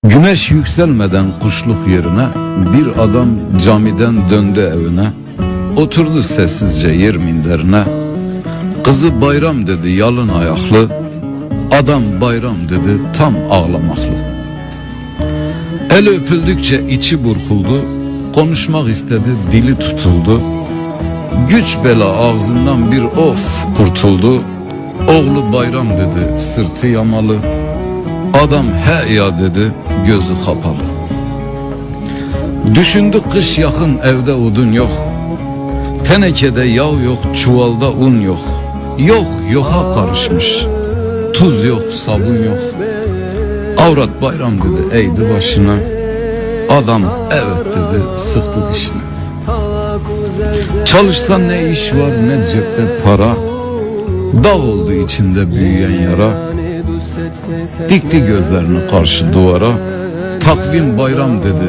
Güneş yükselmeden kuşluk yerine bir adam camiden döndü evine. Oturdu sessizce yer minderine. Kızı bayram dedi yalın ayaklı. Adam bayram dedi tam ağlamaklı. El öpüldükçe içi burkuldu. Konuşmak istedi dili tutuldu. Güç bela ağzından bir of kurtuldu. Oğlu bayram dedi sırtı yamalı. Adam he ya dedi gözü kapalı. Düşündü kış yakın evde odun yok. Tenekede yağ yok çuvalda un yok. Yok yoka karışmış. Tuz yok sabun yok. Avrat bayram dedi eğdi başına. Adam evet dedi sıktı dişine. Çalışsan ne iş var ne cepte para. Dağ oldu içinde büyüyen yara. Dikti gözlerini karşı duvara. Takvim bayram dedi